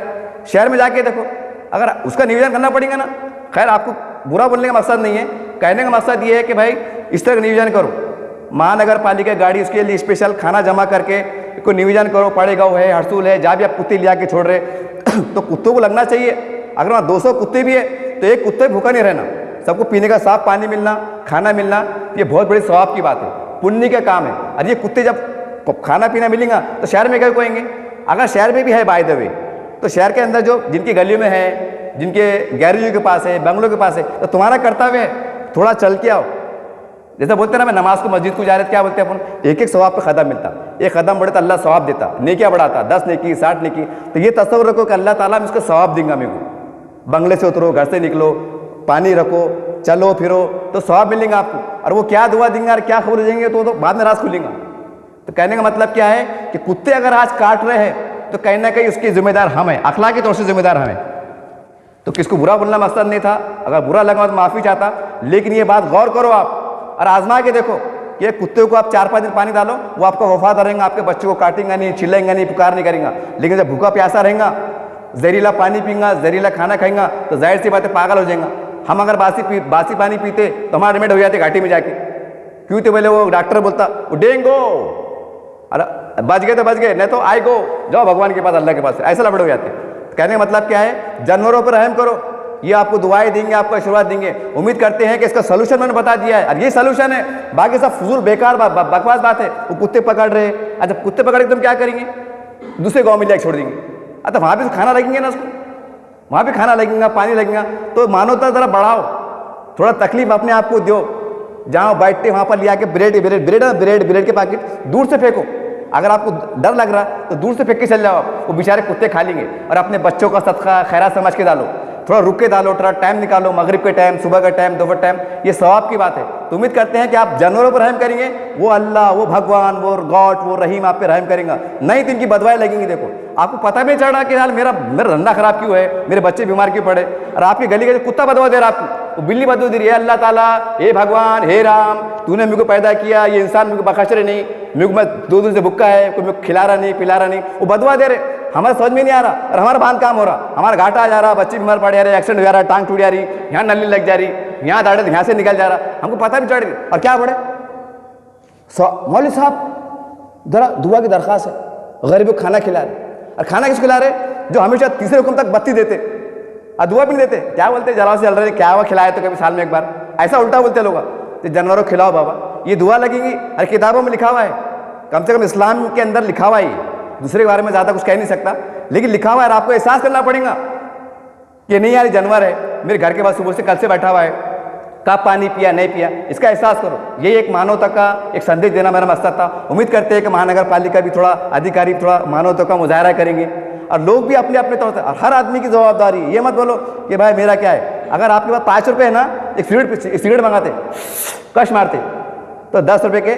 शहर में जाके देखो, अगर उसका निवेदन करना पड़ेगा ना। खैर आपको बुरा बोलने का मकसद नहीं है, कहने का मकसद ये है कि भाई इस तरह निवेदन करो। महानगर पालिका गाड़ी उसके लिए स्पेशल खाना जमा करके कोई निवेदन करो, पड़ेगांव है, हरसूल है, जहाँ भी आप कुत्ते लिया के छोड़ रहे तो कुत्तों को लगना चाहिए। अगर वहाँ 200 कुत्ते भी है तो एक कुत्ते भूखा नहीं रहना, सबको पीने का साफ पानी मिलना, खाना मिलना, ये बहुत बड़ी सवाब की बात है, पुण्य का काम है। और ये कुत्ते जब खाना पीना मिलेगा तो शहर में क्या कोएंगे। अगर शहर में भी है बाय द वे, तो शहर के अंदर जो जिनकी गलियों में है, जिनके गैरेजों के पास है, बंगलों के पास है, तो तुम्हारा कर्तव्य है थोड़ा चल के आओ। जैसे बोलते हैं ना, मैं नमाज को मस्जिद को जा रहे थे, क्या बोलते हैं अपन, एक एक सवाब पे कदम मिलता, एक कदम बढ़े तो अल्लाह सवाब देता, नेकियां बढ़ाता, 10 नेकी 60 नेकी। तो ये तस्वर रखो कि अल्लाह ताला इसको सवाब देंगे मेरे को। बंगले से उतरो, घर से निकलो, पानी रखो, चलो फिरो तो सवाब मिलेगा आपको। और वो क्या दुआ देंगे और क्या खबर देंगे तो बाद में राज खुलेगा। तो कहने का मतलब क्या है कि कुत्ते अगर आज काट रहे हैं तो कहीं ना कहीं उसके जिम्मेदार हम हैं, अखलाक के तौर से जिम्मेदार हम हैं। तो किसको बुरा बोलना मकसद नहीं था, अगर बुरा लगा तो माफ़ी चाहता। लेकिन ये बात गौर करो आप और आजमा के देखो कि कुत्ते को आप 4-5 दिन पानी डालो, वो आपका वफादार रहेगा, आपके बच्चों को काटेंगे नहीं, चिल्लाएंगे नहीं, पुकार नहीं करेंगे। लेकिन जब भूखा प्यासा रहेगा, जहरीला पानी पीएंगा, जहरीला खाना खाएंगा, तो जाहिर सी बात है पागल हो जाएगा। हम अगर बासी पानी पीते तो हमारा एडमिट हो जाते घाटी में जाके। क्यों? तो पहले वो डॉक्टर बोलता वो डेंगो, अरे बच गए तो बच गए, नहीं तो आई गो, जाओ भगवान के पास, अल्लाह के पास, ऐसे लफड़े हो जाते। कहने का मतलब क्या है, जानवरों पर रहम करो, ये आपको दुआएं देंगे, आपको आशीर्वाद देंगे। उम्मीद करते हैं कि इसका सोल्यूशन मैंने बता दिया है और ये सोल्यूशन है, बाकी सब फजूल बेकार बकवास बात है। वो कुत्ते पकड़ रहे, अच्छा कुत्ते पकड़ के तुम क्या करेंगे, दूसरे गाँव में जाकर छोड़ देंगे। अच्छा वहाँ भी तो खाना लगेंगे ना उसको, वहाँ भी खाना लगेगा, पानी लगेगा। तो मानवता ज़रा बढ़ाओ, थोड़ा तकलीफ अपने आप को दो। जहाँ बैठते वहाँ पर लिया के ब्रेड के पैकेट दूर से फेंको। अगर आपको डर लग रहा तो दूर से फेंक के चल जाओ, वो बेचारे कुत्ते खा लेंगे। और अपने बच्चों का सदका खैरात समझ के डालो, थोड़ा रुक के डालो, थोड़ा टाइम निकालो, मगरिब के टाइम, सुबह का टाइम, दोपहर टाइम, ये सवाब की बात है। तो उम्मीद करते हैं कि आप जानवरों पर रहम करेंगे, वो अल्लाह, वो भगवान, वो गॉड, वो रहीम आप पे रहम करेंगे। नहीं तो इनकी बदवाएं लगेंगी। देखो आपको पता भी नहीं चल रहा कि यार मेरा धंधा खराब क्यों है, मेरे बच्चे बीमार क्यों पड़े, और आपकी गली का कुत्ता बदवा दे रहा आपको, वो बिल्ली बदवा दे रही है, अल्लाह ताला, हे भगवान, हे राम, तूने मेरे को पैदा किया, ये इंसान मेरे को बख्श रहे नहीं, मेरे को मैं 2 दिन से भूखा है, कोई मेरे को खिला रहा नहीं, पिला रहा नहीं, वो बदवा दे रहे। हमारे समझ में नहीं आ रहा और हमारा बांध काम हो रहा, हमारा घाटा आ जा रहा, बच्चे बीमार पड़ जा रहे, एक्सीडेंट हो जा रहा, टांग टूट जा रही, यहाँ नली लग जा रही, यहाँ दाढ़े यहाँ से निकल जा रहा, हमको पता भी चढ़ गई। और क्या पड़े, मौलवी साहब जरा दुआ की दरख्वास्त है, गरीबों को खाना खिला रहे। और खाना किसको खिला रहे, जो हमेशा तीसरे हुक्म तक बत्ती देते और दुआ भी नहीं देते। क्या बोलते, जला से जल रहे, क्या हुआ खिलाए तो कभी साल में एक बार, ऐसा उल्टा बोलते लोग। तो जानवरों को खिलाओ बाबा, ये दुआ लगेगी। अरे किताबों में लिखा हुआ है, कम से कम इस्लाम के अंदर लिखा हुआ है, दूसरे के बारे में ज़्यादा कुछ कह नहीं सकता, लेकिन लिखा हुआ है। आपको एहसास करना पड़ेगा कि नहीं यार जानवर है, मेरे घर के पास सुबह से कल से बैठा हुआ है, कब पानी पिया नहीं पिया, इसका एहसास करो। ये एक मानवता का एक संदेश देना मेरा मकसद था। उम्मीद करते हैं कि महानगर पालिका भी थोड़ा, अधिकारी थोड़ा मानवता का मुजाहरा करेंगे और लोग भी अपने अपने तौर से। और हर आदमी की जवाबदारी, ये मत बोलो कि भाई मेरा क्या है। अगर आपके पास 5 रुपये है ना, एक सिगरेट मंगाते, कश मारते, तो 10 रुपये के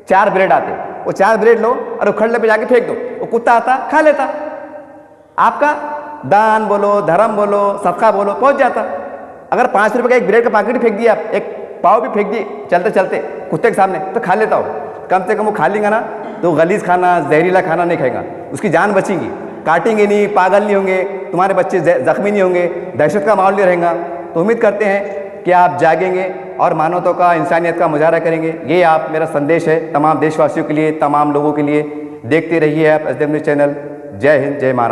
4 ब्रेड आते, वो 4 ब्रेड लो और उखड़ले पे जाके फेंक दो, वो कुत्ता आता खा लेता। आपका दान बोलो, धर्म बोलो, सदका बोलो, पहुंच जाता। अगर 5 रुपये का एक ब्रेड का पैकेट फेंक दिया, एक पाव भी फेंक दिए चलते चलते कुत्ते के सामने, तो खा लेता हो। कम से कम वो खा लेंगे ना तो गलीज खाना, जहरीला खाना नहीं खाएगा, उसकी जान बचेगी, काटेंगे नहीं, पागल नहीं होंगे, तुम्हारे बच्चे जख्मी नहीं होंगे, दहशत का माहौल नहीं रहेगा। तो उम्मीद करते हैं कि आप जागेंगे और मानवता का, इंसानियत का मुजाहरा करेंगे। ये आप मेरा संदेश है तमाम देशवासियों के लिए, तमाम लोगों के लिए। देखते रहिए आप SDM न्यूज़ चैनल। जय हिंद, जय महाराष्ट्र।